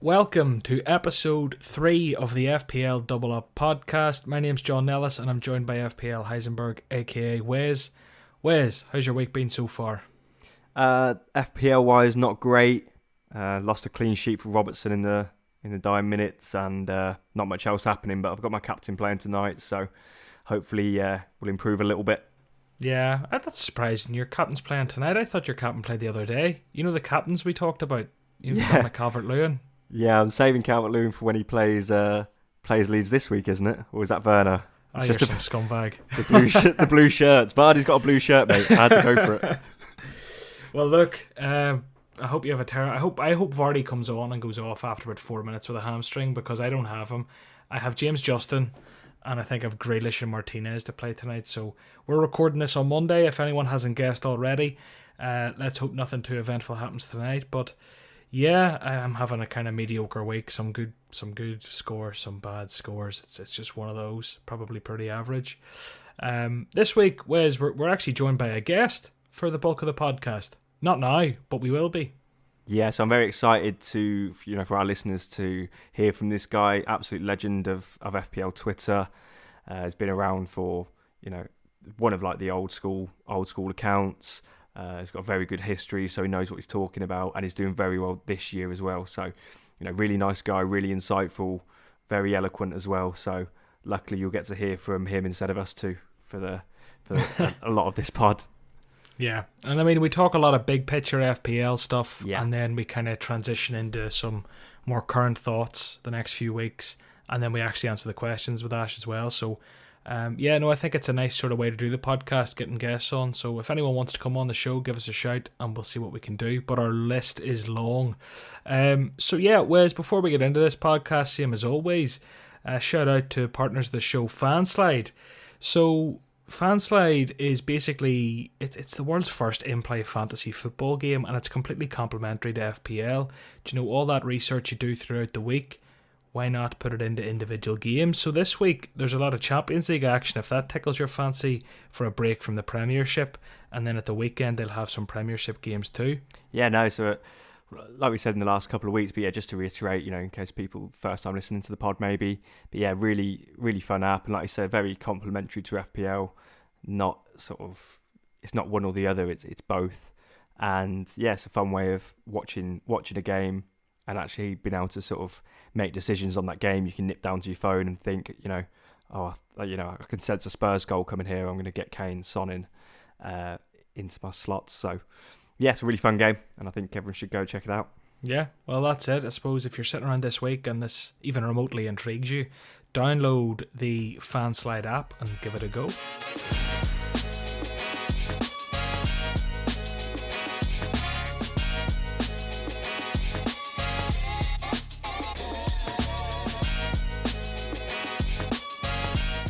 Welcome to episode 3 of the FPL Double Up podcast. My name's John Nellis and I'm joined by FPL Heisenberg, aka Wes. Wes, how's your week been so far? FPL wise, not great. Lost a clean sheet for Robertson in the dying minutes, and not much else happening. But I've got my captain playing tonight, so hopefully we'll improve a little bit. Yeah, that's surprising. Your captain's playing tonight. I thought your captain played the other day. You know the captains we talked about. You know, Calvert-Lewin. Yeah, I'm saving Calvert-Lewin for when he plays Leeds this week, isn't it? Or is that Werner? Oh, you're some scumbag. The blue shirts. Vardy's got a blue shirt, mate. I had to go for it. Well, look, I hope you have I hope Vardy comes on and goes off after about 4 minutes with a hamstring, because I don't have him. I have James Justin, and I think I've Grealish and Martinez to play tonight. So we're recording this on Monday. If anyone hasn't guessed already, let's hope nothing too eventful happens tonight. But yeah, I'm having a kind of mediocre week. Some good scores, some bad scores. It's just one of those, probably pretty average. This week, Wes, we're actually joined by a guest for the bulk of the podcast. Not now, but we will be. Yeah, so I'm very excited for our listeners to hear from this guy, absolute legend of FPL Twitter. Has been around for, one of like the old school accounts. He's got a very good history, so he knows what he's talking about, and he's doing very well this year as well. So, really nice guy, really insightful, very eloquent as well. So, luckily you'll get to hear from him instead of us two for a lot of this pod. Yeah, and I mean, we talk a lot of big picture FPL stuff, yeah, and then we kind of transition into some more current thoughts the next few weeks, and then we actually answer the questions with Ash as well. So, I think it's a nice sort of way to do the podcast, getting guests on. So if anyone wants to come on the show, give us a shout and we'll see what we can do. But our list is long. Wes, before we get into this podcast, same as always, shout out to partners of the show, Fanslide. So Fanslide is basically, it's the world's first in-play fantasy football game, and it's completely complementary to FPL. Do you know, all that research you do throughout the week, why not put it into individual games? So this week, there's a lot of Champions League action, if that tickles your fancy, for a break from the Premiership. And then at the weekend, they'll have some Premiership games too. Yeah, no, so like we said in the last couple of weeks, but yeah, just to reiterate, in case people first time listening to the pod maybe, but yeah, really, really fun app. And like I said, very complementary to FPL, it's not one or the other, it's both. And yeah, it's a fun way of watching a game, and actually being able to sort of make decisions on that game. You can nip down to your phone and think, I can sense a Spurs goal coming here. I'm going to get Kane, Son into my slots. So, yeah, it's a really fun game, and I think everyone should go check it out. Yeah, well, that's it. I suppose if you're sitting around this week and this even remotely intrigues you, download the Fanslide app and give it a go.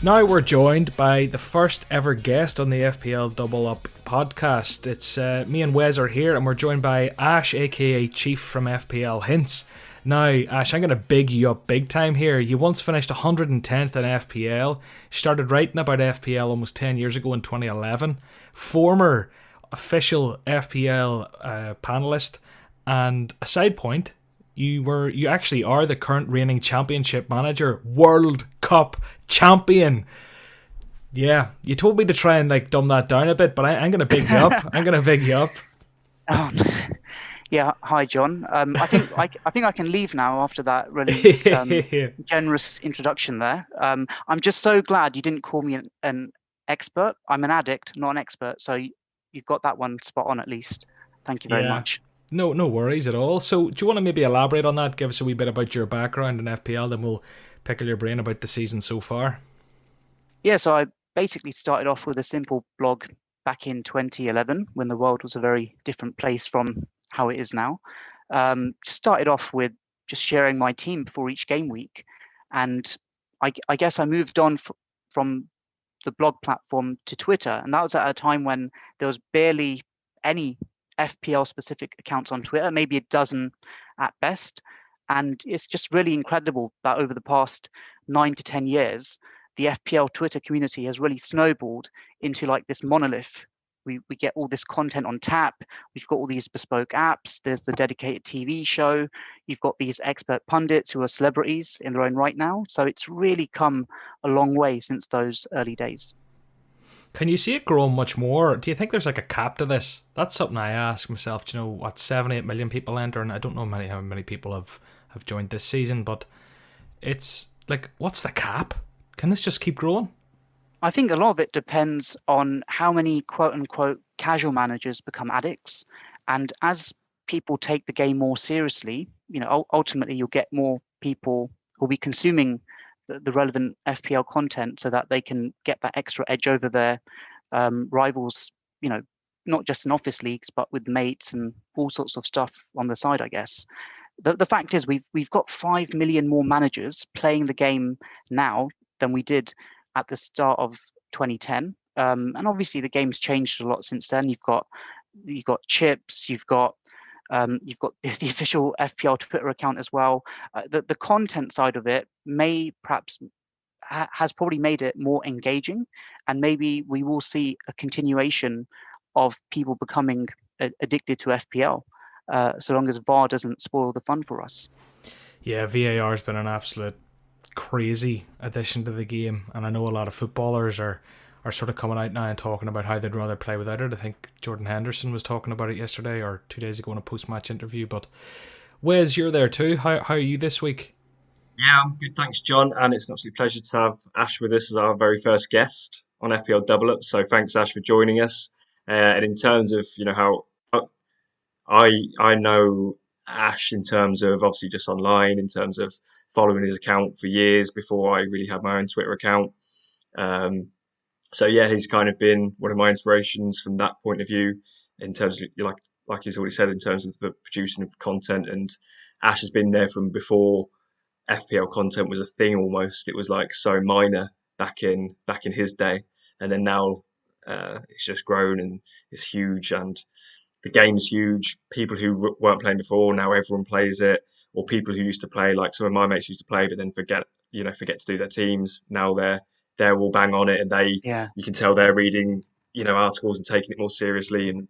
Now we're joined by the first ever guest on the FPL Double Up podcast. It's me and Wes are here, and we're joined by Ash, aka Chief from FPL Hints. Now, Ash, I'm going to big you up big time here. You once finished 110th in FPL. You started writing about FPL almost 10 years ago in 2011. Former official FPL panelist, and a side point, you actually are the current reigning championship manager, World Cup champion. Yeah, you told me to try and dumb that down a bit, but I'm going to big you up. I'm going to big you up. Oh, yeah. Hi, John. I think I can leave now after that really generous introduction there. I'm just so glad you didn't call me an expert. I'm an addict, not an expert. So you've got that one spot on at least. Thank you very much. No worries at all. So do you want to maybe elaborate on that? Give us a wee bit about your background in FPL, then we'll pickle your brain about the season so far. Yeah, so I basically started off with a simple blog back in 2011 when the world was a very different place from how it is now. Started off with just sharing my team before each game week. And I guess I moved on from the blog platform to Twitter. And that was at a time when there was barely any FPL specific accounts on Twitter, maybe a dozen at best. And it's just really incredible that over the past 9 to 10 years, the FPL Twitter community has really snowballed into like this monolith We get all this content on tap. We've got all these bespoke apps. There's the dedicated TV show. You've got these expert pundits who are celebrities in their own right now. So it's really come a long way since those early days. Can you see it growing much more? Do you think there's like a cap to this? That's something I ask myself. Do you know what, 7-8 million people enter, and I don't know how many people have joined this season, but it's like, what's the cap? Can this just keep growing? I think a lot of it depends on how many quote unquote casual managers become addicts. And as people take the game more seriously, ultimately you'll get more people who'll be consuming the relevant FPL content so that they can get that extra edge over their rivals, not just in office leagues, but with mates and all sorts of stuff on the side, I guess. The fact is we've got 5 million more managers playing the game now than we did at the start of 2010, and obviously the game's changed a lot since then. You've got chips, you've got the official FPL Twitter account as well. The content side of it has probably made it more engaging, and maybe we will see a continuation of people becoming addicted to FPL, so long as VAR doesn't spoil the fun for us. Yeah, VAR has been an absolute crazy addition to the game, and I know a lot of footballers are sort of coming out now and talking about how they'd rather play without it. I think Jordan Henderson was talking about it yesterday or 2 days ago in a post-match interview. But Wes, you're there too. How are you this week? Yeah, I'm good, thanks, John. And it's an absolute pleasure to have Ash with us as our very first guest on FPL Double Up. So thanks, Ash, for joining us. And in terms of how I know Ash in terms of obviously just online, in terms of following his account for years before I really had my own Twitter account. So yeah, he's kind of been one of my inspirations from that point of view, in terms of like he's already said, in terms of the producing of content. And Ash has been there from before FPL content was a thing almost. It was like so minor back in his day, and then now it's just grown and it's huge, and the game's huge. People who weren't playing before, now everyone plays it, or people who used to play, like some of my mates used to play but then forget to do their teams. Now they're all bang on it, and you can tell they're reading articles and taking it more seriously, and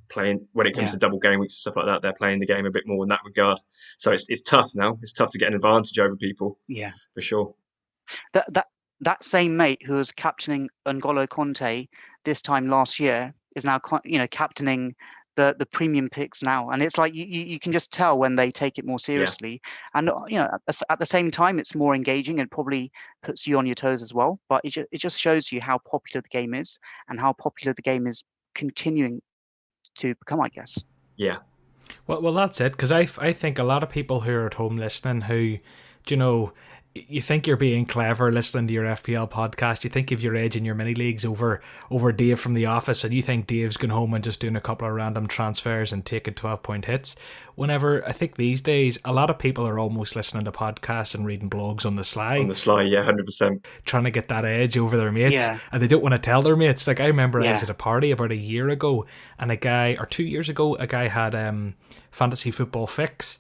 playing when it comes to double game weeks and stuff like that. They're playing the game a bit more in that regard. So it's tough now. It's tough to get an advantage over people. Yeah, for sure. That same mate who was captaining N'Golo Conte this time last year is now captaining the premium picks now, and it's like you can just tell when they take it more seriously. And at the same time it's more engaging and probably puts you on your toes as well, but it just shows you how popular the game is and how popular the game is continuing to become, I guess. Yeah. Well, that's it, because I think a lot of people who are at home listening who, you think you're being clever listening to your FPL podcast. You think of your edge in your mini leagues over Dave from the office, and you think Dave's going home and just doing a couple of random transfers and taking 12-point hits. Whenever I think these days, a lot of people are almost listening to podcasts and reading blogs on the sly. On the sly, yeah, 100%. Trying to get that edge over their mates, and they don't want to tell their mates. Like I remember I was at a party about a year ago, and 2 years ago, a guy had Fantasy Football Fix,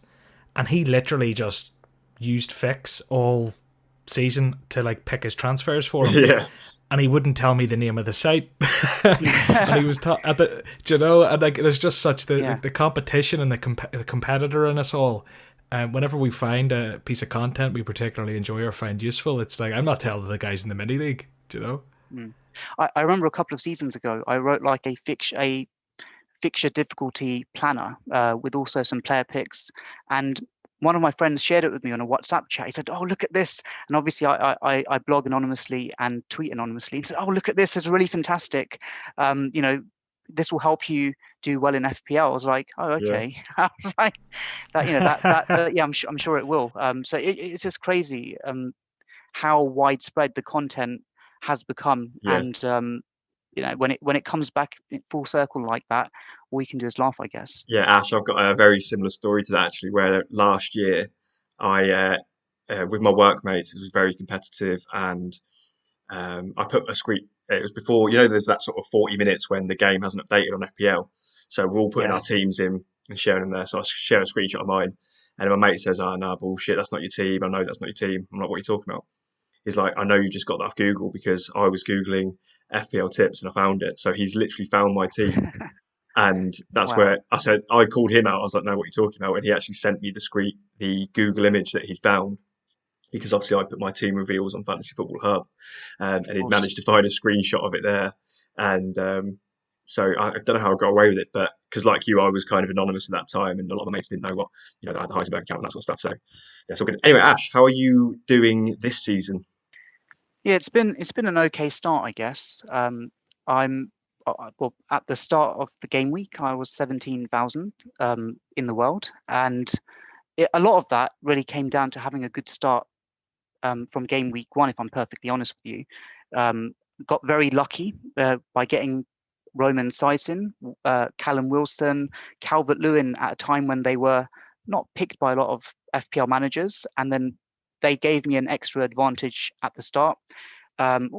and he literally just used Fix all season to like pick his transfers for him. Yeah. And he wouldn't tell me the name of the site. And he was and like there's just such the competition and the competitor in us all. Whenever we find a piece of content we particularly enjoy or find useful, it's like I'm not telling the guys in the mini league, I remember a couple of seasons ago I wrote like a fixture difficulty planner with also some player picks, and one of my friends shared it with me on a WhatsApp chat. He said, "Oh, look at this." And obviously I blog anonymously and tweet anonymously. He said, "Oh, look at this. It's really fantastic. This will help you do well in FPL." I was like, "Oh, okay." Yeah. I'm sure it will. So it's just crazy how widespread the content has become. Yeah. And when it comes back full circle like that, all we can do is laugh, I guess. Yeah, Ash, I've got a very similar story to that actually, where last year I, with my workmates, it was very competitive, and I put a screen. It was before, there's that sort of 40 minutes when the game hasn't updated on FPL, so we're all putting our teams in and sharing them there. So I share a screenshot of mine, and my mate says, "Oh no, bullshit, that's not your team. I know that's not your team." I'm like, "What are you talking about?" he's like, I know you just got that off Google because I was Googling FPL tips and I found it. So he's literally found my team. And that's Wow. where I called him out. I was like, no, what are you talking about? And he actually sent me the Google image that he'd found, because obviously I put my team reveals on Fantasy Football Hub, and he'd managed to find a screenshot of it there. And so I don't know how I got away with it, but because like you, I was kind of anonymous at that time, and a lot of my mates didn't know what, the Heisenberg account and that sort of stuff. So yeah, so good. Anyway, Ash, how are you doing this season? Yeah, it's been an okay start, I guess. I'm well, at the start of the game week, I was 17,000 in the world, and a lot of that really came down to having a good start from game week one. If I'm perfectly honest with you, got very lucky by getting Roman Saisin, Callum Wilson, Calvert-Lewin at a time when they were not picked by a lot of FPL managers, and then they gave me an extra advantage at the start. But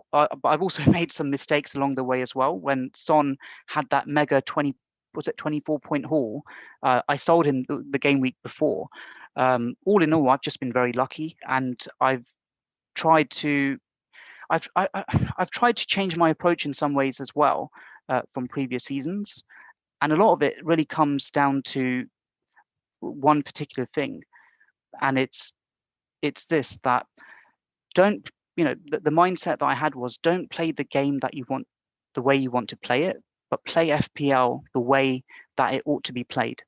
I've also made some mistakes along the way as well. When Son had that mega 24-point haul, I sold him the game week before. All in all, I've just been very lucky, and I've tried to I've tried to change my approach in some ways as well from previous seasons, and a lot of it really comes down to one particular thing, and it's this, that don't the mindset that I had was, don't play the game that you want the way you want to play it, but play FPL the way that it ought to be played.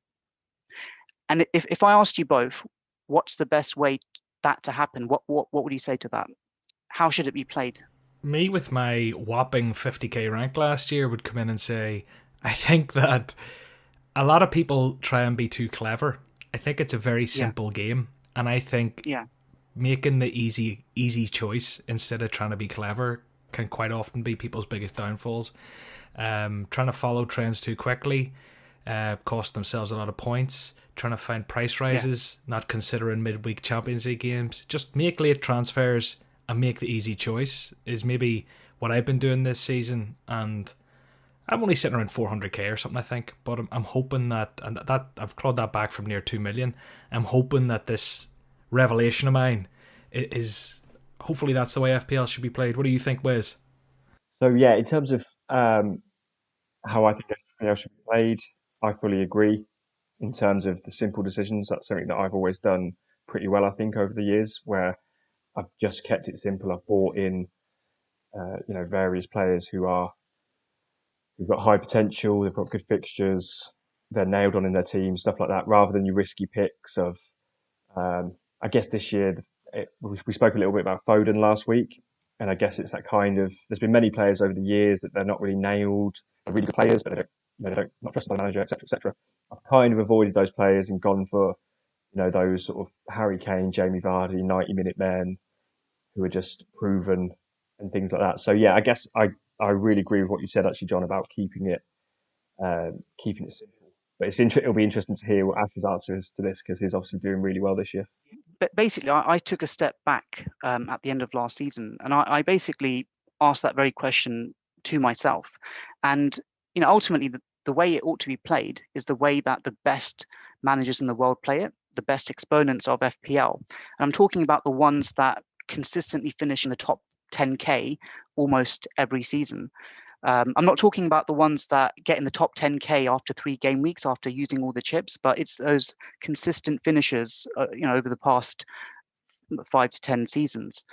And if I asked you both, what's the best way that to happen, what would you say to that? How should it be played? Me, with my whopping 50k rank last year, would come in and say, I think that a lot of people try and be too clever. I think it's a very simple game, and I think making the easy choice instead of trying to be clever can quite often be people's biggest downfalls. Trying to follow trends too quickly cost themselves a lot of points. Trying to find price rises, not considering midweek Champions League games. Just make late transfers and make the easy choice is maybe what I've been doing this season. And I'm only sitting around 400k or something, I think. But I'm hoping that, and that I've clawed that back from near 2 million. I'm hoping that this revelation of mine is, hopefully that's the way FPL should be played. What do you think, Wes? So yeah, in terms of how I think FPL should be played, I fully agree. In terms of the simple decisions, that's something that I've always done pretty well, I think, over the years, where I've just kept it simple. I've brought in, various players who've got high potential, they've got good fixtures, they're nailed on in their team, stuff like that, rather than your risky picks of, I guess this year, we spoke a little bit about Foden last week, and I guess it's that kind of, there's been many players over the years that they're not really nailed, they're really good players, but they don't not trusted by the manager, etc., etc. I've kind of avoided those players and gone for, those sort of Harry Kane, Jamie Vardy, 90-minute men who are just proven and things like that. So yeah, I guess I really agree with what you said actually, John, about keeping it simple. But it'll be interesting to hear what Ash's answer is to this, because he's obviously doing really well this year. But basically, I took a step back at the end of last season, and I basically asked that very question to myself. And ultimately, the way it ought to be played is the way that the best managers in the world play it, the best exponents of FPL. And I'm talking about the ones that consistently finish in the top 10k almost every season. I'm not talking about the ones that get in the top 10k after 3 game weeks after using all the chips, but it's those consistent finishers, over the past 5 to 10 seasons.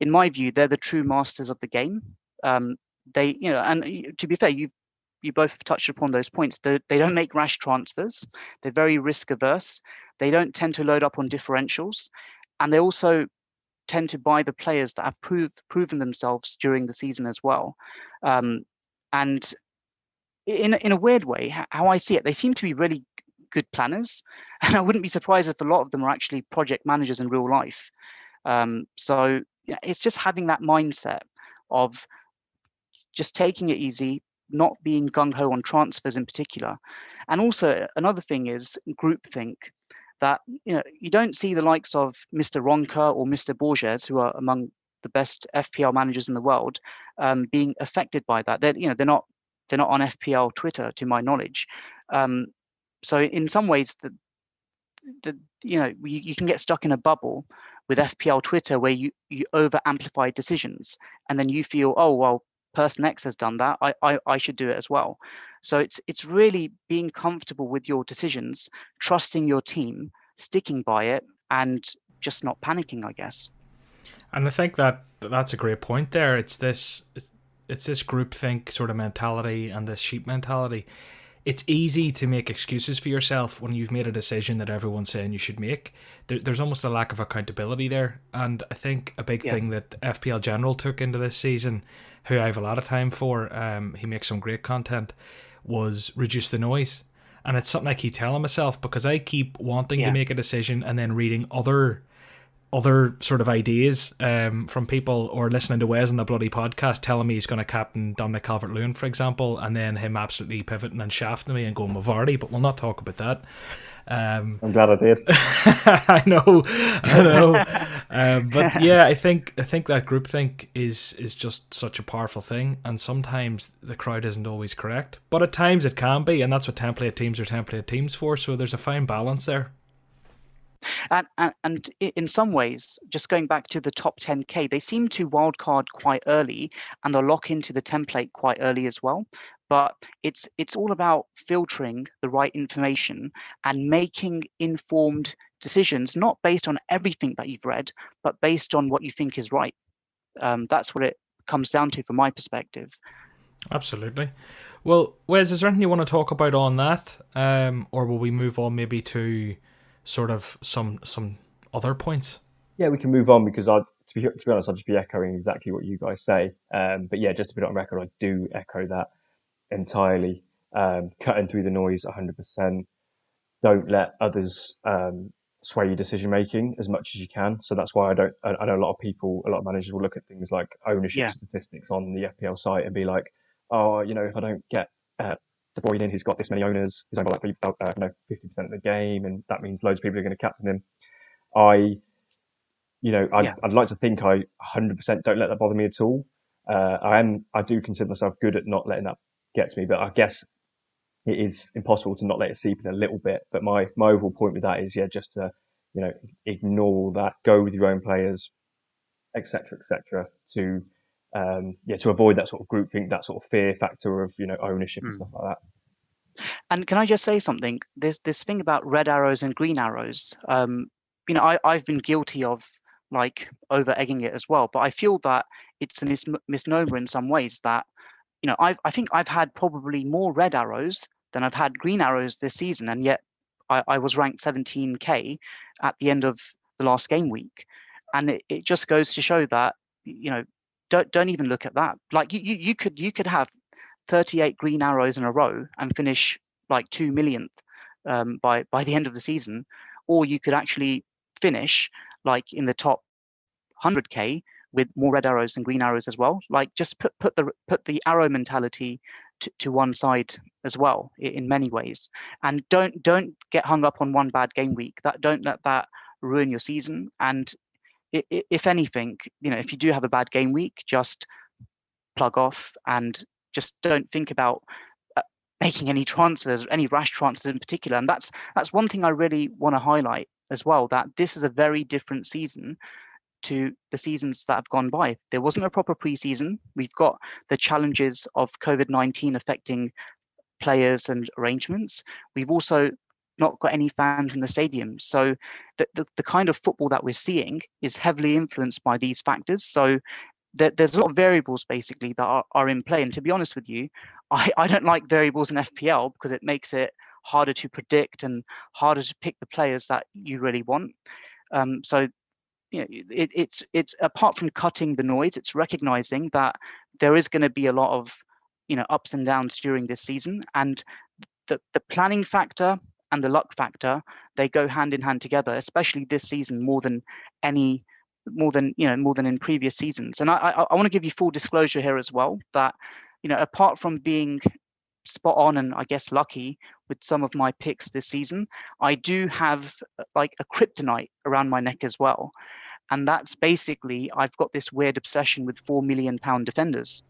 In my view, they're the true masters of the game. They, and to be fair, you both touched upon those points. They don't make rash transfers. They're very risk averse. They don't tend to load up on differentials, and they also tend to buy the players that have proven themselves during the season as well. And in a weird way, how I see it, they seem to be really good planners, and I wouldn't be surprised if a lot of them are actually project managers in real life. So it's just having that mindset of just taking it easy, not being gung-ho on transfers in particular. And also another thing is groupthink. That you don't see the likes of Mr. Ronca or Mr. Borges, who are among the best FPL managers in the world, being affected by that. They're not on FPL Twitter, to my knowledge. So in some ways, you can get stuck in a bubble with FPL Twitter where you over amplify decisions, and then you feel, oh well, person X has done that, I should do it as well. So it's really being comfortable with your decisions, trusting your team, sticking by it, and just not panicking, I guess. And I think that's a great point there. It's this groupthink sort of mentality and this sheep mentality. It's easy to make excuses for yourself when you've made a decision that everyone's saying you should make. There's almost a lack of accountability there. And I think a big thing that FPL General took into this season, who I have a lot of time for, he makes some great content, was reduce the noise. And it's something I keep telling myself, because I keep wanting to make a decision and then reading other sort of ideas from people, or listening to Wes on the bloody podcast telling me he's going to captain Dominic Calvert-Lewin, for example, and then him absolutely pivoting and shafting me and going with Vardy, but we'll not talk about that. I'm glad I did. I know. But yeah, I think that groupthink is just such a powerful thing, and sometimes the crowd isn't always correct, but at times it can be, and that's what template teams are template teams for, so there's a fine balance there. And in some ways, just going back to the top 10K, they seem to wildcard quite early, and they'll lock into the template quite early as well. But it's all about filtering the right information and making informed decisions, not based on everything that you've read, but based on what you think is right. That's what it comes down to from my perspective. Absolutely. Well, Wes, is there anything you want to talk about on that? Or will we move on maybe to sort of some other points? Yeah, we can move on, because to be honest, I'll just be echoing exactly what you guys say. But yeah, just to put it on record, I do echo that entirely. Cutting through the noise 100%. Don't let others sway your decision making as much as you can. So that's why I know a lot of managers will look at things like ownership statistics on the FPL site and be like, oh, if I don't get De Bruyne in, he's got this many owners, he's only got like 50% of the game, and that means loads of people are going to captain him. I'd like to think I 100% don't let that bother me at all. I do consider myself good at not letting that get to me, but I guess it is impossible to not let it seep in a little bit. But my overall point with that is, just to, ignore all that, go with your own players, etc., to avoid that sort of groupthink, that sort of fear factor of, ownership and stuff like that. And can I just say something? There's this thing about red arrows and green arrows. I've been guilty of like over egging it as well, but I feel that it's a misnomer in some ways. That I think I've had probably more red arrows than I've had green arrows this season, and yet I was ranked 17K at the end of the last game week, and it just goes to show that don't even look at that. Like you could have 38 green arrows in a row and finish like 2 millionth by the end of the season, or you could actually finish like in the top 100K with more red arrows than green arrows as well. Like just put the arrow mentality to one side as well in many ways, and don't get hung up on one bad game week. Don't let that ruin your season. And if anything, if you do have a bad game week, just plug off and just don't think about making any transfers, any rash transfers in particular. And that's one thing I really want to highlight as well, that this is a very different season to the seasons that have gone by. There wasn't a proper preseason. We've got the challenges of COVID-19 affecting players and arrangements. We've also not got any fans in the stadiums. So the kind of football that we're seeing is heavily influenced by these factors. So there's a lot of variables basically that are in play. And to be honest with you, I don't like variables in FPL because it makes it harder to predict and harder to pick the players that you really want. So it's apart from cutting the noise, it's recognizing that there is going to be a lot of ups and downs during this season, and the planning factor and the luck factor, they go hand in hand together, especially this season more than in previous seasons. And I want to give you full disclosure here as well that apart from being spot on and I guess lucky with some of my picks this season, I do have like a kryptonite around my neck as well. And that's basically, I've got this weird obsession with £4 million defenders.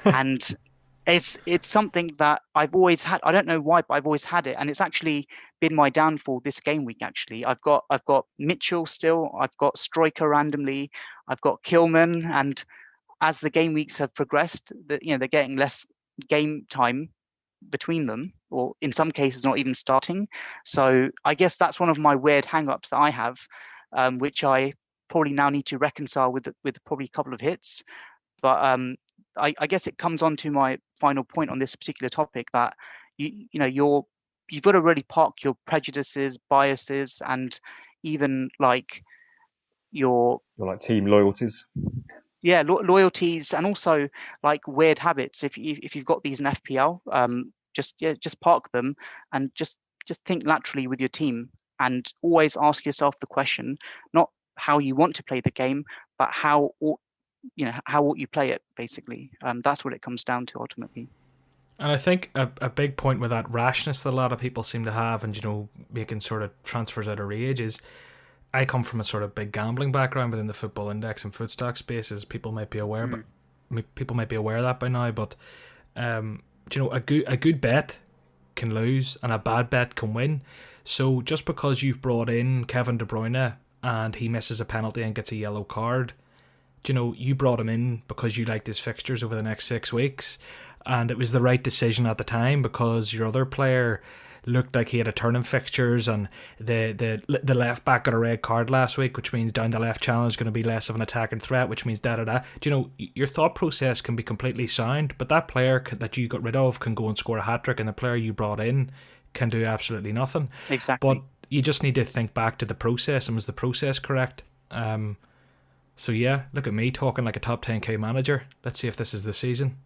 And It's something that I've always had. I don't know why, but I've always had it, and it's actually been my downfall this game week. Actually, I've got Mitchell still. I've got Striker randomly. I've got Kilman, and as the game weeks have progressed, they're getting less game time between them, or in some cases not even starting. So I guess that's one of my weird hang-ups that I have, which I probably now need to reconcile with probably a couple of hits. But I guess it comes on to my final point on this particular topic, that you've got to really park your prejudices, biases, and even like your Like team loyalties. loyalties, and also like weird habits. If you've got these in FPL, just park them and just think laterally with your team, and always ask yourself the question, not how you want to play the game, but how ought you play it, basically. That's what it comes down to ultimately. And I think a big point with that rashness that a lot of people seem to have, and making sort of transfers out of rage, is I come from a sort of big gambling background within the football index and footstock spaces. People might be aware, but people might be aware of that by now. But a good bet can lose and a bad bet can win. So just because you've brought in Kevin De Bruyne and he misses a penalty and gets a yellow card, you brought him in because you liked his fixtures over the next 6 weeks, and it was the right decision at the time because your other player looked like he had a turn in fixtures, and the left back got a red card last week, which means down the left channel is going to be less of an attacking threat, which means da-da-da. Your thought process can be completely sound, but that player that you got rid of can go and score a hat-trick, and the player you brought in can do absolutely nothing. Exactly. But you just need to think back to the process, and was the process correct? So yeah, look at me talking like a top 10k manager. Let's see if this is the season.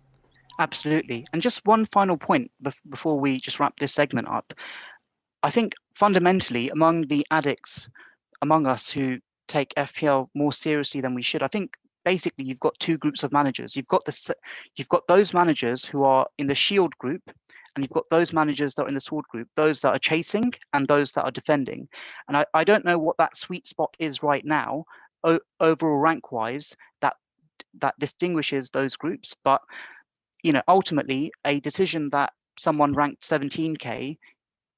Absolutely. And just one final point before we just wrap this segment up. I think fundamentally, among the addicts among us who take FPL more seriously than we should, I think basically you've got two groups of managers. You've got those managers who are in the shield group, and you've got those managers that are in the sword group, those that are chasing and those that are defending. And I don't know what that sweet spot is right now, overall rank wise, that distinguishes those groups. But ultimately, a decision that someone ranked 17k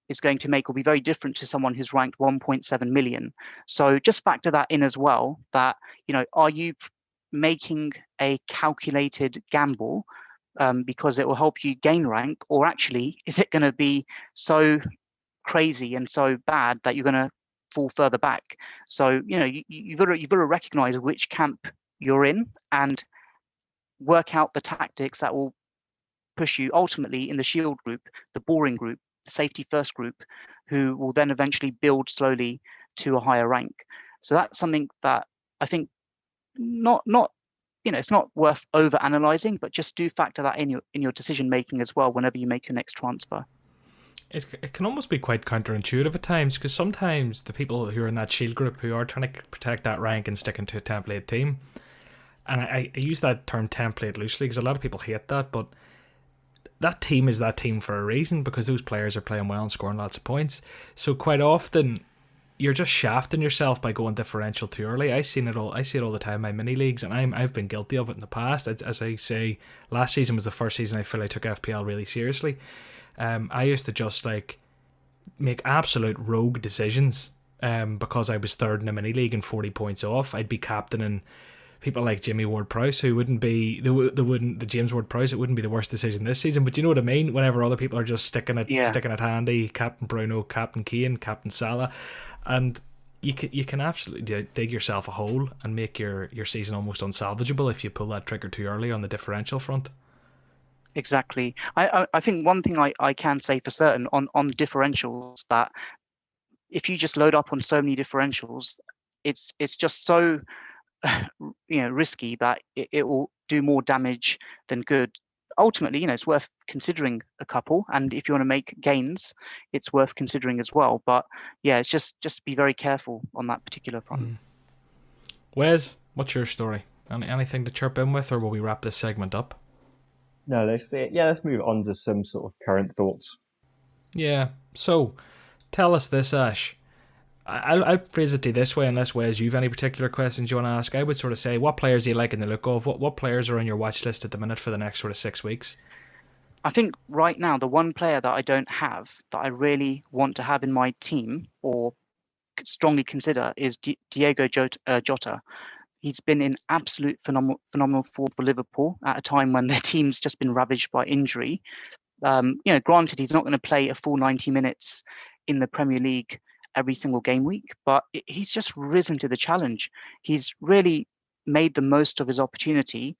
is going to make will be very different to someone who's ranked 1.7 million. So just factor that in as well, that, are you making a calculated gamble because it will help you gain rank, or actually is it going to be so crazy and so bad that you're going to fall further back? So, you've got to recognize which camp you're in and work out the tactics that will push you ultimately in the shield group, the boring group, the safety first group, who will then eventually build slowly to a higher rank. So that's something that I think it's not worth over analyzing, but just do factor that in your decision making as well whenever you make your next transfer. It can almost be quite counterintuitive at times, because sometimes the people who are in that shield group who are trying to protect that rank and sticking to a template team, and I use that term template loosely because a lot of people hate that, but that team is that team for a reason, because those players are playing well and scoring lots of points. So quite often you're just shafting yourself by going differential too early. I see it all the time in my mini leagues, and I've been guilty of it in the past. As I say, last season was the first season I feel I took FPL really seriously. I used to just make absolute rogue decisions because I was third in a mini league and 40 points off. I'd be captaining people like Jimmy Ward-Prowse, who wouldn't be the James Ward-Prowse. It wouldn't be the worst decision this season, but you know what I mean. Whenever other people are just sticking it handy, Captain Bruno, Captain Kane, Captain Salah, and you can absolutely dig yourself a hole and make your season almost unsalvageable if you pull that trigger too early on the differential front. Exactly. I think one thing I can say for certain on differentials, that if you just load up on so many differentials, it's just so risky that it will do more damage than good. Ultimately, it's worth considering a couple, and if you want to make gains, it's worth considering as well. But yeah, it's just be very careful on that particular front. Wes, what's your story? Anything to chirp in with, or will we wrap this segment up? No, let's move on to some sort of current thoughts. Yeah, so tell us this, Ash. I'll phrase it to you this way, unless Wes, you've any particular questions you want to ask. I would sort of say, what players do you like in the look of? What players are on your watch list at the minute for the next sort of 6 weeks? I think right now the one player that I don't have that I really want to have in my team or strongly consider is Diego Jota. He's been in absolute phenomenal form for Liverpool at a time when their team's just been ravaged by injury. Granted, he's not going to play a full 90 minutes in the Premier League every single game week, but he's just risen to the challenge. He's really made the most of his opportunity.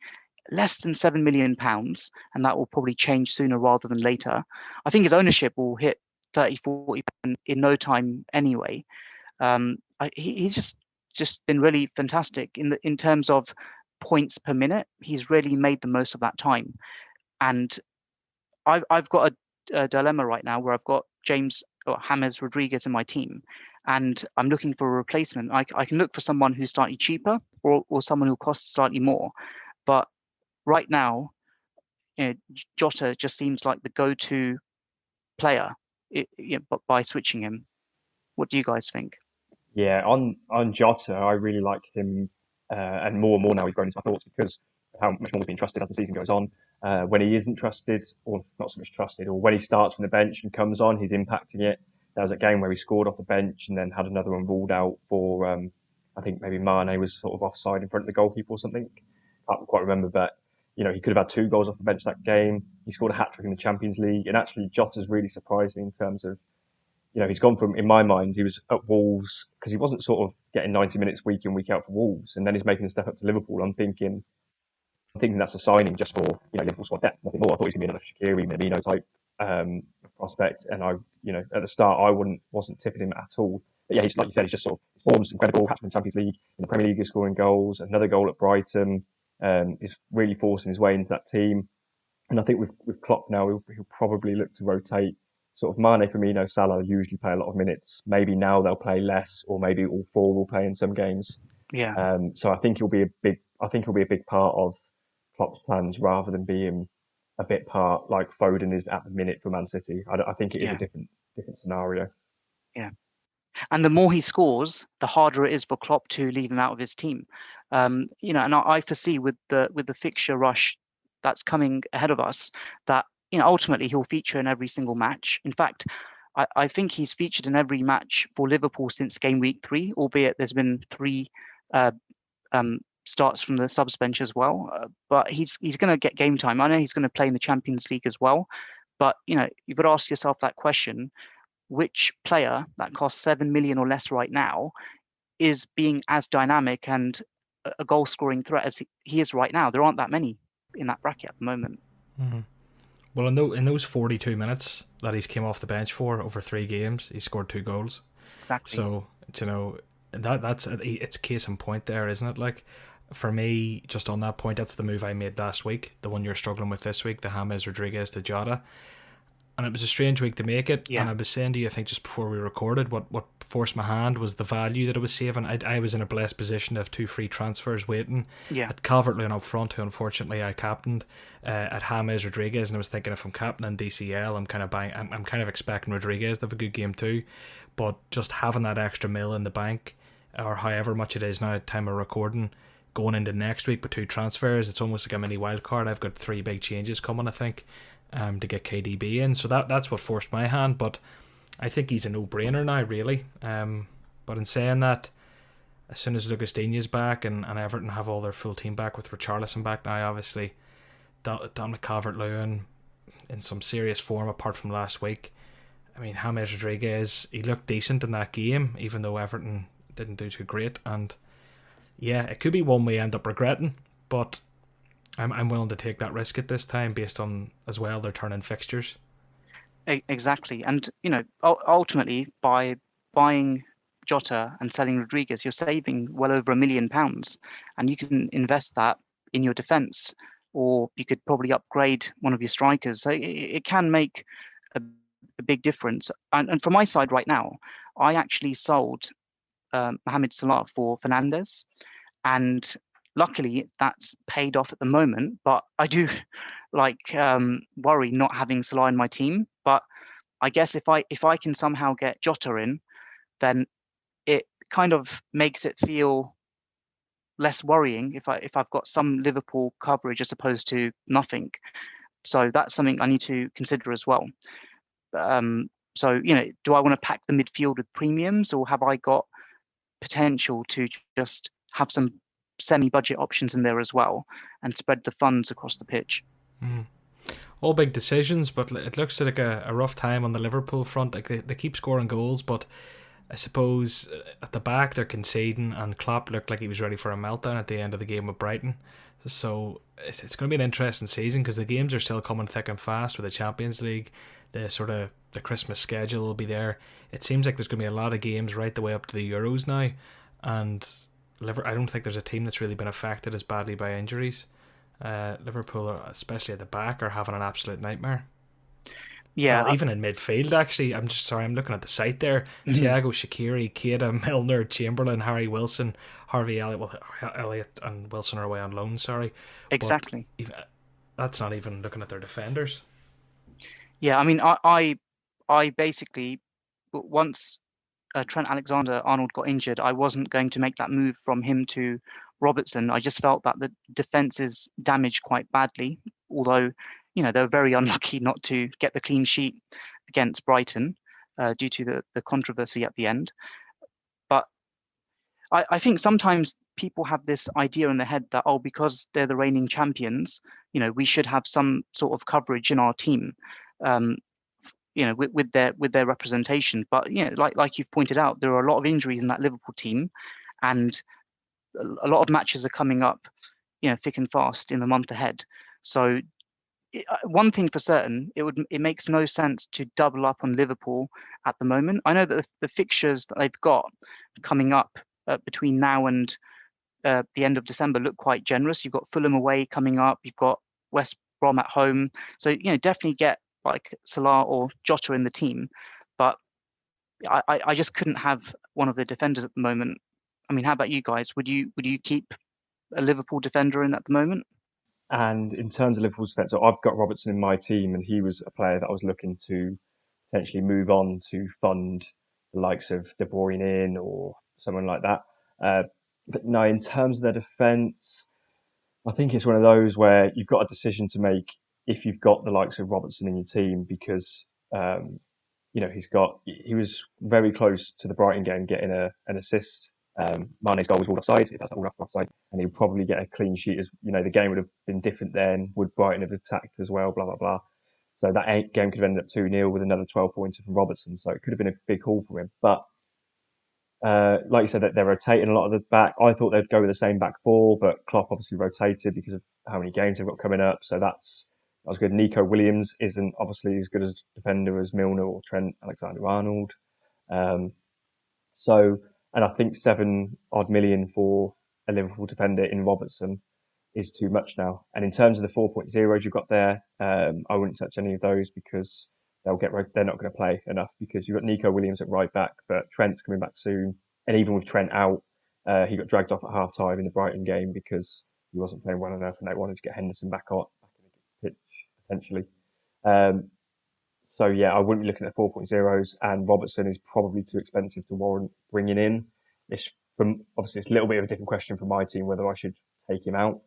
Less than £7 million, and that will probably change sooner rather than later. I think his ownership will hit 30-40 in no time anyway. He's just been really fantastic in terms of points per minute. He's really made the most of that time, and I've got a dilemma right now where I've got James Rodriguez in my team, and I'm looking for a replacement. I can look for someone who's slightly cheaper or someone who costs slightly more, but right now, Jota just seems like the go-to player by switching him. What do you guys think? Yeah, on Jota, I really like him, and more now he's grown into my thoughts because of how much more he's been trusted as the season goes on. When he isn't trusted, or not so much trusted, or when he starts from the bench and comes on, he's impacting it. There was a game where he scored off the bench and then had another one ruled out for, I think maybe Mane was sort of offside in front of the goalkeeper or something. Can't quite remember, but he could have had 2 goals off the bench that game. He scored a hat-trick in the Champions League, and actually Jota's really surprised me in terms of, he's gone from, in my mind, he was at Wolves because he wasn't sort of getting 90 minutes week in, week out for Wolves, and then he's making a step up to Liverpool. I'm thinking that's a signing just for Liverpool squad depth, nothing more. I thought he was going to be another Shaqiri, Minamino type prospect, and I, at the start I wasn't tipping him at all. But yeah, he's like you said, he's just sort of his form's incredible. Hat-trick in the Champions League, in the Premier League, he's scoring goals. Another goal at Brighton. Is really forcing his way into that team, and I think with Klopp now, he'll probably look to rotate. Sort of Mane, Firmino, Salah usually play a lot of minutes. Maybe now they'll play less, or maybe all 4 will play in some games. Yeah. So I think he'll be a big part of Klopp's plans rather than being a bit part like Foden is at the minute for Man City. I think it is a different scenario. Yeah. And the more he scores, the harder it is for Klopp to leave him out of his team. And I foresee with the fixture rush that's coming ahead of us that ultimately he'll feature in every single match. In fact, I think he's featured in every match for Liverpool since game week 3, albeit there's been 3 starts from the subs bench as well. But he's going to get game time. I know he's going to play in the Champions League as well. But you've got to ask yourself that question: which player that costs 7 million or less right now is being as dynamic and a goal scoring threat as he is right now? There aren't that many in that bracket at the moment. Mm-hmm. Well, in those 42 minutes that he's came off the bench for over 3 games, he scored 2 goals. Exactly. So that's it's case in point there, isn't it? Like, for me, just on that point, that's the move I made last week, the one you're struggling with this week, the James Rodriguez to Jota. And it was a strange week to make it. Yeah. And I was saying to you, I think just before we recorded, what forced my hand was the value that it was saving. I was in a blessed position to have 2 free transfers waiting. Yeah. At Calvert-Lewin up front, who unfortunately I captained, at James Rodriguez, and I was thinking if I'm captaining DCL, I'm kind of expecting Rodriguez to have a good game too. But just having that extra mil in the bank, or however much it is now at time of recording, going into next week with 2 transfers, it's almost like a mini wild card. I've got 3 big changes coming, I think, to get KDB in. So that's what forced my hand. But I think he's a no-brainer now, really. But in saying that, as soon as Lucas Digne's back and Everton have all their full team back with Richarlison back now, obviously, Dominic Calvert-Lewin in some serious form apart from last week. I mean, James Rodriguez, he looked decent in that game, even though Everton didn't do too great. And yeah, it could be one we end up regretting, but I'm willing to take that risk at this time based on, as well, their turn in fixtures. Exactly. And, ultimately, by buying Jota and selling Rodriguez, you're saving well over £1 million, and you can invest that in your defence, or you could probably upgrade one of your strikers. So it can make a big difference. And from my side right now, I actually sold Mohamed Salah for Fernandes, and luckily that's paid off at the moment. But I do worry not having Salah in my team. But I guess if I can somehow get Jota in, then it kind of makes it feel less worrying if I've got some Liverpool coverage as opposed to nothing. So that's something I need to consider as well. So, do I want to pack the midfield with premiums, or have I got potential to just have some semi-budget options in there as well and spread the funds across the pitch? All big decisions, but it looks like a rough time on the Liverpool front. Like they keep scoring goals, but I suppose at the back they're conceding, and Klopp looked like he was ready for a meltdown at the end of the game with Brighton. So it's going to be an interesting season because the games are still coming thick and fast with the Champions League. The Christmas schedule will be there. It seems like there's going to be a lot of games right the way up to the Euros now, and I don't think there's a team that's really been affected as badly by injuries. Liverpool, especially at the back, are having an absolute nightmare. Yeah, even in midfield, actually. I'm looking at the site there. Thiago, Shaqiri, Keita, Milner, Chamberlain, Harry Wilson, Harvey Elliott. Well, Elliott and Wilson are away on loan, sorry. Exactly. But that's not even looking at their defenders. Yeah, I mean, I basically, once Trent Alexander-Arnold got injured, I wasn't going to make that move from him to Robertson. I just felt that the defence is damaged quite badly, although, they were very unlucky not to get the clean sheet against Brighton due to the controversy at the end. But I think sometimes people have this idea in their head that, because they're the reigning champions, we should have some sort of coverage in our team. With their representation, but like you've pointed out, there are a lot of injuries in that Liverpool team, and a lot of matches are coming up, thick and fast in the month ahead. So one thing for certain, it makes no sense to double up on Liverpool at the moment. I know that the fixtures that they've got coming up between now and the end of December look quite generous. You've got Fulham away coming up. You've got West Brom at home. So definitely get like Salah or Jota in the team, but I just couldn't have one of the defenders at the moment. I mean, how about you guys? Would you keep a Liverpool defender in at the moment? And in terms of Liverpool's defence, so I've got Robertson in my team, and he was a player that I was looking to potentially move on to fund the likes of De Bruyne in or someone like that. But no, in terms of their defence, I think it's one of those where you've got a decision to make if you've got the likes of Robertson in your team, because he was very close to the Brighton game getting an assist. Mane's goal was ruled offside. If that's ruled offside, and he'd probably get a clean sheet. As the game would have been different then. Would Brighton have attacked as well? Blah blah blah. So that game could have ended up 2-0 with another 12 pointer from Robertson. So it could have been a big haul for him. But like you said, that they're rotating a lot of the back. I thought they'd go with the same back four, but Klopp obviously rotated because of how many games they've got coming up. So that was good. Nico Williams isn't obviously as good as defender as Milner or Trent Alexander-Arnold. And I think 7 odd million for a Liverpool defender in Robertson is too much now. And in terms of the 4.0s you've got there, I wouldn't touch any of those because they're not going to play enough, because you've got Nico Williams at right back, but Trent's coming back soon. And even with Trent out, he got dragged off at half time in the Brighton game because he wasn't playing well enough, and they wanted to get Henderson back in the pitch potentially. So yeah, I wouldn't be looking at 4.0s, and Robertson is probably too expensive to warrant bringing in. Obviously, it's a little bit of a different question for my team whether I should take him out.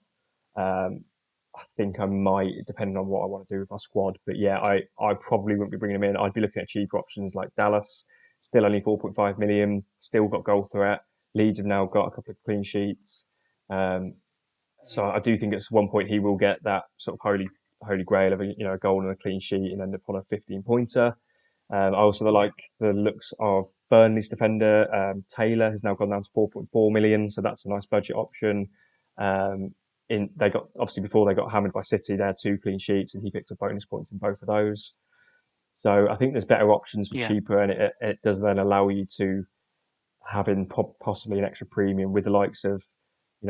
I think I might, depending on what I want to do with my squad. But yeah, I probably wouldn't be bringing him in. I'd be looking at cheaper options like Dallas, still only 4.5 million, still got goal threat. Leeds have now got a couple of clean sheets. So I do think at one point he will get that sort of holy grail of a goal and a clean sheet and end up on a 15-pointer. I also like the looks of Burnley's defender. Taylor has now gone down to 4.4 million, so that's a nice budget option. They got, obviously before they got hammered by City, they had 2 clean sheets and he picked up bonus points in both of those. So I think there's better options for cheaper, and it does then allow you to have in possibly an extra premium with the likes of,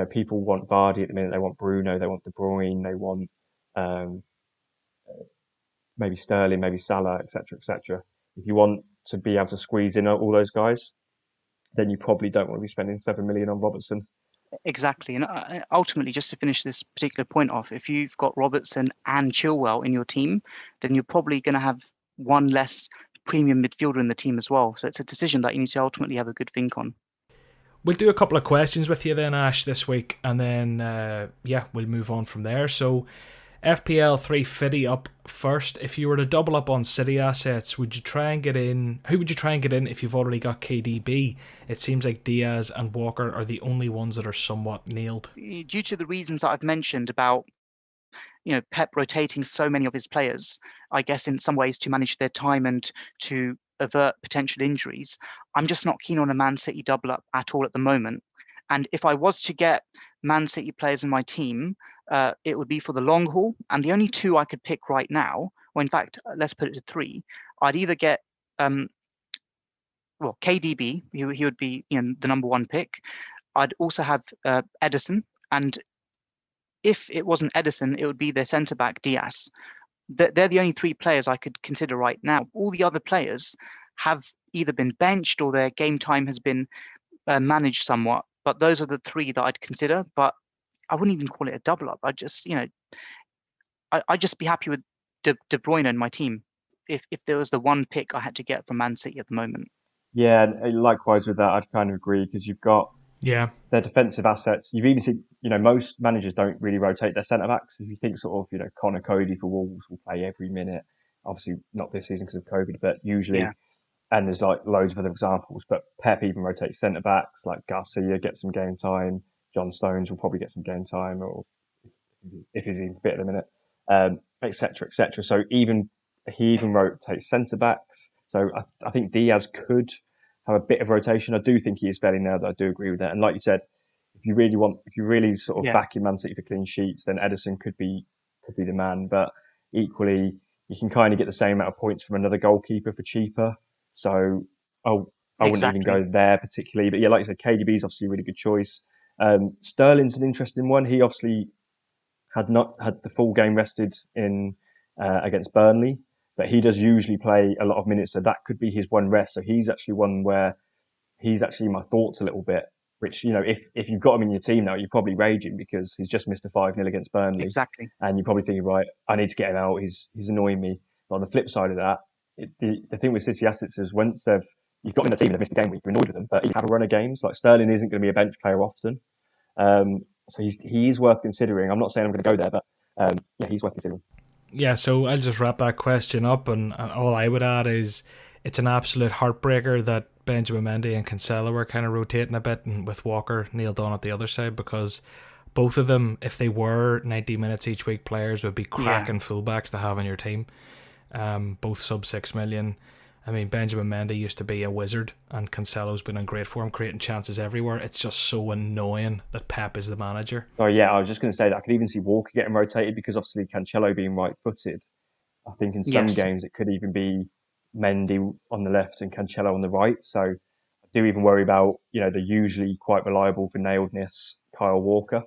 people want Vardy at the minute, they want Bruno, they want De Bruyne, they want maybe Sterling, maybe Salah, etc., etc. If you want to be able to squeeze in all those guys, then you probably don't want to be spending 7 million on Robertson. Exactly. And ultimately, just to finish this particular point off, if you've got Robertson and Chilwell in your team, then you're probably going to have one less premium midfielder in the team as well. So it's a decision that you need to ultimately have a good think on. We'll do a couple of questions with you then, Ash, this week, and then we'll move on from there. So FPL 350 up first. If you were to double up on City assets, would you try and get in? Who would you try and get in if you've already got KDB? It seems like Diaz and Walker are the only ones that are somewhat nailed. Due to the reasons that I've mentioned about Pep rotating so many of his players, I guess in some ways to manage their time and to avert potential injuries, I'm just not keen on a Man City double up at all at the moment. And if I was to get Man City players in my team, it would be for the long haul. And the only two I could pick right now, well, in fact, let's put it to three. I'd either get KDB, he would be the number one pick. I'd also have Edison, and if it wasn't Edison, it would be their centre back Diaz. They're the only three players I could consider right now. All the other players have either been benched or their game time has been managed somewhat. But those are the three that I'd consider. But I wouldn't even call it a double up. I'd just, I'd just be happy with De Bruyne in my team if there was the one pick I had to get from Man City at the moment. Yeah, and likewise with that, I'd kind of agree because you've got their defensive assets. You've even seen, most managers don't really rotate their centre backs. If you think sort of, Connor Cody for Wolves will play every minute. Obviously not this season because of COVID, but usually. Yeah. And there's like loads of other examples. But Pep even rotates centre backs, like Garcia gets some game time. John Stones will probably get some game time, or if he's even fit at the minute, etc., etc. So he even rotates centre backs. So I think Diaz could have a bit of rotation. I do think he is fairly nailed. I do agree with that. And like you said, if you really sort of back in Man City for clean sheets, then Edison could be the man. But equally, you can kind of get the same amount of points from another goalkeeper for cheaper. So I wouldn't even go there particularly. But yeah, like you said, KDB is obviously a really good choice. Sterling's an interesting one. He obviously had not had the full game rested in against Burnley, but he does usually play a lot of minutes, so that could be his one rest. So he's actually one where he's actually my thoughts a little bit, which, if you've got him in your team now, you're probably raging because he's just missed a 5-0 against Burnley. Exactly. And you're probably thinking, right, I need to get him out. He's annoying me. But on the flip side of that, the thing with City assets is once you've got them in the team and they've missed a game week, you're annoyed with them, but you have a run of games. Like Sterling isn't going to be a bench player often. So he is worth considering. I'm not saying I'm going to go there, but he's worth considering. Yeah, so I'll just wrap that question up, and all I would add is it's an absolute heartbreaker that Benjamin Mendy and Cancelo were kind of rotating a bit, and with Walker nailed on at the other side, because both of them, if they were 90 minutes each week players, would be cracking fullbacks to have in your team. Both sub 6 million. I mean, Benjamin Mendy used to be a wizard, and Cancelo's been in great form, creating chances everywhere. It's just so annoying that Pep is the manager. Oh yeah, I was just going to say that I could even see Walker getting rotated because obviously Cancelo being right-footed. I think in some games it could even be Mendy on the left and Cancelo on the right. So I do even worry about the usually quite reliable for nailedness Kyle Walker.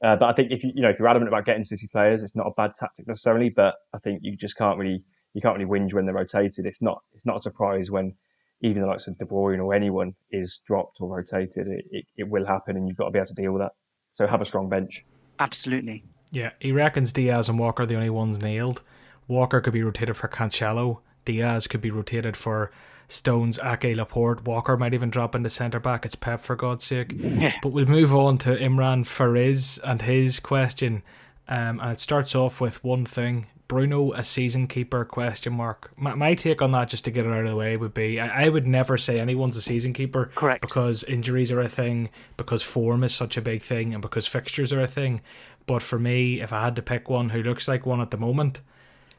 But I think if you're adamant about getting City players, it's not a bad tactic necessarily. But I think you just can't really whinge when they're rotated. It's not a surprise when even the likes of De Bruyne or anyone is dropped or rotated. It will happen, and you've got to be able to deal with that. So have a strong bench. Absolutely. Yeah, he reckons Diaz and Walker are the only ones nailed. Walker could be rotated for Cancelo. Diaz could be rotated for Stones, Ake, Laporte. Walker might even drop into centre back. It's Pep, for God's sake. Yeah. But we'll move on to Imran Fariz and his question. And it starts off with one thing. Bruno, a season keeper, question mark. My take on that, just to get it out of the way, would be I would never say anyone's a season keeper. Correct. Because injuries are a thing, because form is such a big thing, and because fixtures are a thing. But for me, if I had to pick one who looks like one at the moment,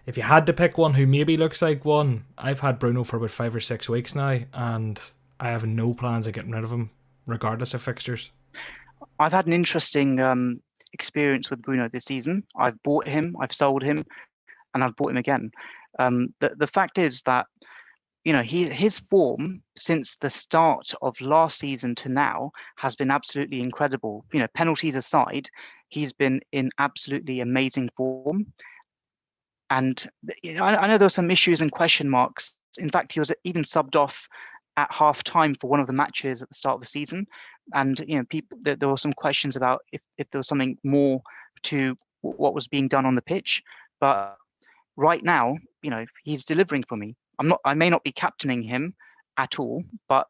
if you had to pick one who maybe looks like one, I've had Bruno for about 5 or 6 weeks now, and I have no plans of getting rid of him, regardless of fixtures. I've had an interesting experience with Bruno this season. I've bought him, I've sold him, and I've bought him again. The fact is that his form since the start of last season to now has been absolutely incredible. Penalties aside, he's been in absolutely amazing form. And I know there were some issues and question marks. In fact, he was even subbed off at half time for one of the matches at the start of the season. And there were some questions about if there was something more to what was being done on the pitch. But right now, he's delivering for me. I may not be captaining him at all, but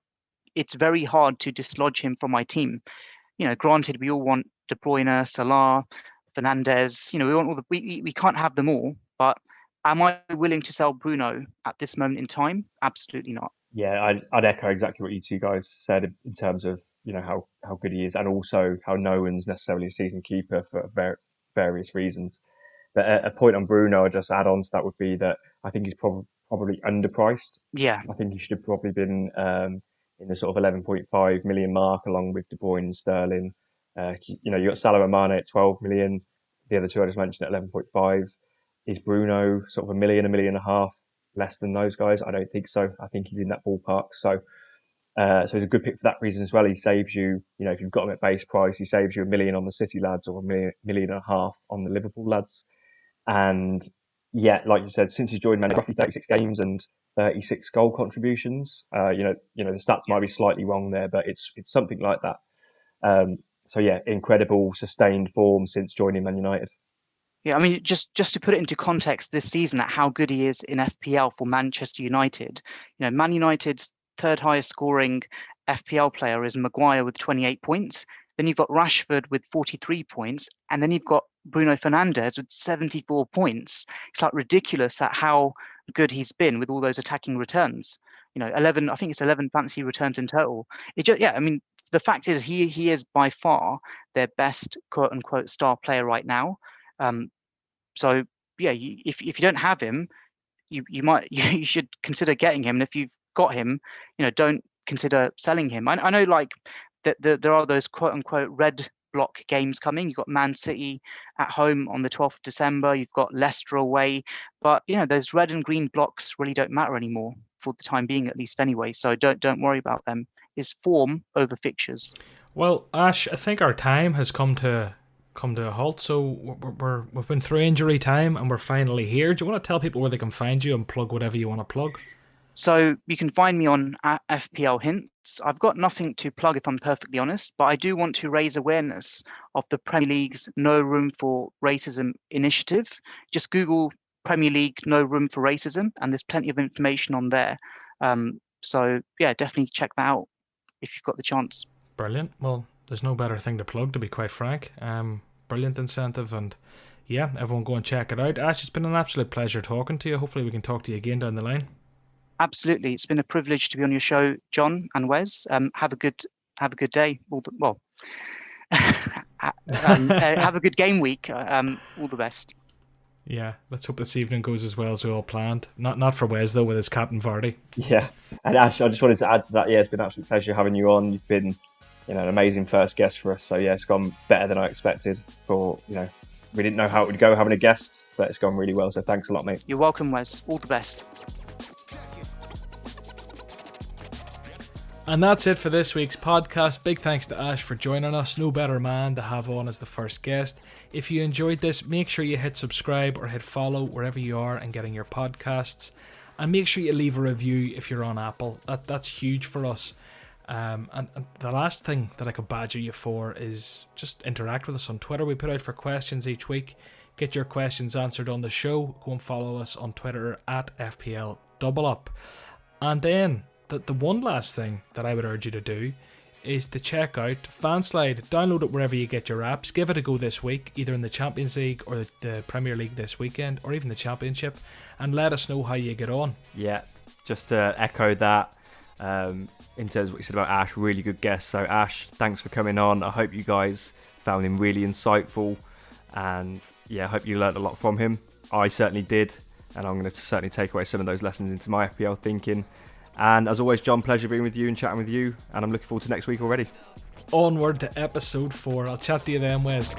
it's very hard to dislodge him from my team. Granted, we all want De Bruyne, Salah, Fernandes. We want all the we can't have them all. But am I willing to sell Bruno at this moment in time? Absolutely not. Yeah, I'd echo exactly what you two guys said in terms of how good he is, and also how no one's necessarily a season keeper for various reasons. But a point on Bruno, I'd just add on to that would be that I think he's probably underpriced. Yeah. I think he should have probably been in the sort of 11.5 million mark, along with De Bruyne and Sterling. You got Salah and Mane at 12 million. The other two I just mentioned at 11.5. Is Bruno sort of a million and a half less than those guys? I don't think so. I think he's in that ballpark. So he's a good pick for that reason as well. He saves you, if you've got him at base price, he saves you $1 million on the City lads or $1.5 million on the Liverpool lads. And yeah, like you said, since he's joined Man, roughly 36 games and 36 goal contributions. The stats might be slightly wrong there, but it's something like that. So yeah, incredible sustained form since joining Man United. Yeah, I mean, just to put it into context this season at how good he is in FPL for Manchester United. Man United's third highest scoring FPL player is Maguire with 28 points. Then you've got Rashford with 43 points, and then you've got Bruno Fernandes with 74 points. It's like ridiculous at how good he's been with all those attacking returns. 11, I think it's 11 fantasy returns in total. The fact is he is by far their best quote unquote star player right now. So yeah, if you don't have him, you should consider getting him. And if you've got him, don't consider selling him. I know like that there are those quote unquote red block games coming. You've got Man City at home on the 12th of December. You've got Leicester away, but those red and green blocks really don't matter anymore for the time being, at least anyway. So don't worry about them. It's form over fixtures. Well, Ash, I think our time has come to a halt. So we've been through injury time and we're finally here. Do you want to tell people where they can find you and plug whatever you want to plug? So you can find me on FPL Hints. I've got nothing to plug if I'm perfectly honest, but I do want to raise awareness of the Premier League's No Room for Racism initiative. Just Google Premier League No Room for Racism and there's plenty of information on there. So yeah, definitely check that out if you've got the chance. Brilliant. Well, there's no better thing to plug, to be quite frank. Brilliant incentive, and yeah, everyone go and check it out. Ash, it's been an absolute pleasure talking to you. Hopefully we can talk to you again down the line. Absolutely. It's been a privilege to be on your show, John and Wes. Have a good day. Have a good game week. All the best. Yeah, let's hope this evening goes as well as we all planned. Not for Wes, though, with his Captain Vardy. Yeah. And Ash, I just wanted to add to that, yeah, it's been an absolute pleasure having you on. You've been, an amazing first guest for us. So yeah, it's gone better than I expected. We didn't know how it would go having a guest, but it's gone really well. So thanks a lot, mate. You're welcome, Wes. All the best. And that's it for this week's podcast. Big thanks to Ash for joining us. No better man to have on as the first guest. If you enjoyed this, make sure you hit subscribe or hit follow wherever you are and getting your podcasts. And make sure you leave a review if you're on Apple. That's huge for us. And the last thing that I could badger you for is just interact with us on Twitter. We put out for questions each week. Get your questions answered on the show. Go and follow us on Twitter at FPL Double Up. And then the one last thing that I would urge you to do is to check out Fanslide. Download it wherever you get your apps. Give it a go this week, either in the Champions League or the Premier League this weekend, or even the Championship, and let us know how you get on. Yeah, just to echo that, in terms of what you said about Ash, really good guest. So Ash, thanks for coming on. I hope you guys found him really insightful, and yeah, I hope you learned a lot from him. I certainly did, and I'm going to certainly take away some of those lessons into my FPL thinking. And as always, John, pleasure being with you and chatting with you, and I'm looking forward to next week already. Onward to episode 4. I'll chat to you then, Wes.